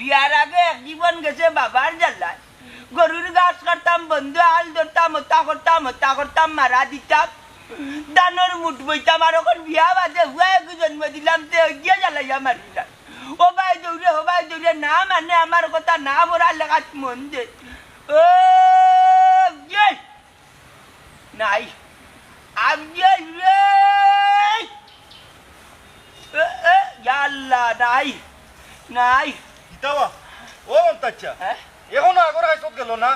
বিয়ার আগে এক জীবন গেছে বাবার জ্বালায় গরুর গাছ কাটতাম বন্ধু হাল ধরতাম হত্যা করতাম মারা দিতাম দানোর মুঠ বইতাম আর ওখান বিয়া বাজে হুয়াকে জন্ম দিলাম তে গিয়ে জ্বালাইয়া মারিলাম ও ভাই দৌড়ে না মানে আমার কথা না বলা লেখাত মন দে ও নাই আল্লাহ নাই নাই কিতাবা ও অন্তাচ্ছা এখন আগর আইসত গেল না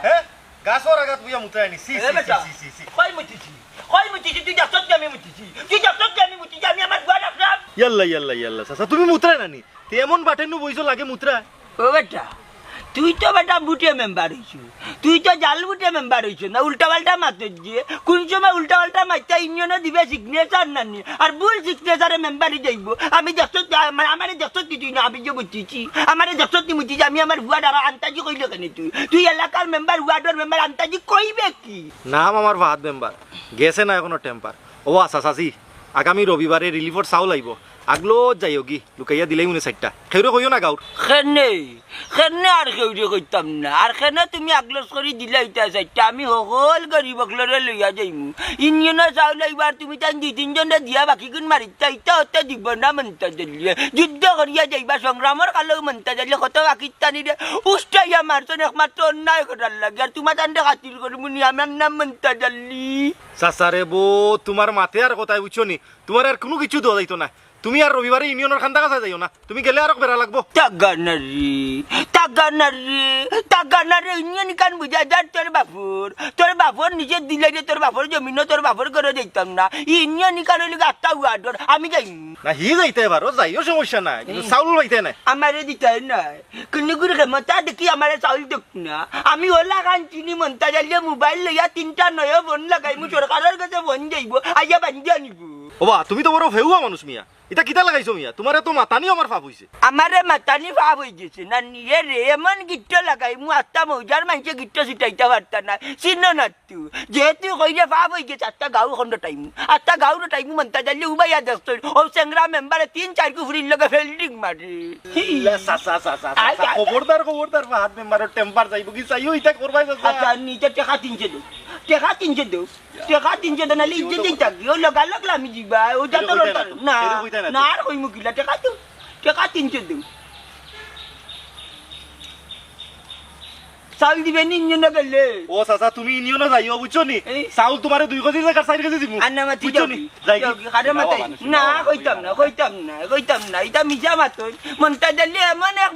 হ্যাঁ গাছর আগাত বুয়া মুতাই নি সি সি সি কই মুতিছি তুই যাচ্ছ আমি মুতিছি আমি আমার গুয়া রাখলাম ইয়াল্লা সাসা তুমি মুতরা নানি তে এমন বাটেনু বইছো লাগে মুতরা ও বেটা তুই তো বেটা বুটে মেম্বার হইছু তুই তো জাল বুটে মেম্বার হইছু না উল্টা পাল্টা মাতে দিয়ে কোন সময় উল্টা পাল্টা মাইতা ইউনিয়নে দিবে সিগনেচার নানি আর ভুল সিগনেচারে মেম্বারই যাইব আমি দেখছ আমার দেখছ তুই না আমি যে বুঝিছি আমার দেখছ তুই বুঝিছি আমি আমার ওয়ার্ড আর আন্তাজি কইল কেন তুই এলাকার মেম্বার ওয়ার্ডের মেম্বার আন্তাজি কইবে কি নাম আমার ভাত মেম্বার গেছে না এখনো টেম্পার ও আচ্ছা সাসি আগামী রবিবারে রিলিফর চাউল আইব আগলো যাইও কি লুকাইয়া দিলেই মনে চারটা খেউরে কইও না গাঁর খেনে আর খেউরে কইতাম না আর খেনে তুমি আগলস করে দিলে ইটা চারটা আমি সকল গরিব অকলরে লইয়া যাইমু ইউনিয়নের চাউল এইবার তুমি তাই দুই তিনজনে দিয়া বাকি গুণ মারিতা ইটা হতে দিব না মনতা জ্বলিয়ে যুদ্ধ করিয়া যাইবা সংগ্রামের কালেও মনতা জ্বলিয়ে কত পাকিস্তানিরে উষ্টাইয়া মারছেন একমাত্র অন্যায় করার লাগে আর তোমার তান্ডে খাতির করবো নি আমার নাম মনতা জ্বলি চাচারে বো তোমার মাতে আর কথাই বুঝছো নি তোমার আর কোনো কিছু দেওয়া যাইতো না তুমি আর রবিবারে ইউনিয়নের খান্দা কাছে যাইও না তুমি গেলে আর বেড়া লাগবো টাগানারি ইউনিয়ন কান বুঝা যার তোর বাপুর নিচে দিলে যে তোর বাপুর জমিন তোর বাপুর করে যাইতাম না ইউনিয়ন কান হইলে আটটা ওয়ার্ডর আমি যাই না হি যাইতে পারো যাইও সমস্যা নাই কিন্তু চাউল পাইতে নাই আমারে দিতে নাই কিন্তু গুরু ক্ষমতা দেখি আমারে চাউল দেখ না আমি ওলা কান চিনি মনতা জ্বালিয়ে মোবাইল লইয়া 3টা নয় ফোন লাগাই মু সরকারের কাছে ফোন যাইব আইয়া বান্ধি আনিব ওবা তুমি তো বড় ফেউয়া মানুষ মিয়া এটা কিতা লাগাইছো মিয়া তোমার তো মাতানি আমার ফাপ হইছে আমারে মাতানি ফাপ হই গেছে না নিয়ে রে এমন গিট্ট লাগাই মু আত্মা মৌজার মানুষে গিট্ট ছিটাইতে পারতা না চিহ্ন না তু যেহেতু কইলে ফাপ হই গেছে আটটা গাঁর টাইম মনতা জ্বালিয়ে উবাইয়া দেখছ ও চেংরা মেম্বারে 3-4 কুফুরির লগে ফেল্ডিং মারে খবরদার হাত মেম্বারের টেম্পার যাইব কি চাইও এটা করবাই আচ্ছা নিচে টেকা 300 দেও নালে ইজ্জত দিই থাকি ও লগালগ আমি যাবা ওটা তো না না আর কই মুকিলা টেকা 300 দেও চাউল দিবেন ইঞ্জিনে গেলে ও চাচা তুমি ইউনিয়নে যাইও বুঝছো নি চাউল তোমারে 2 কেজি জায়গা 4 কেজি দিমু আন্না মাতি যাবি খারে মাতাই না কইতাম না এটা মিছা মাতই মনটা দিলে এমন এক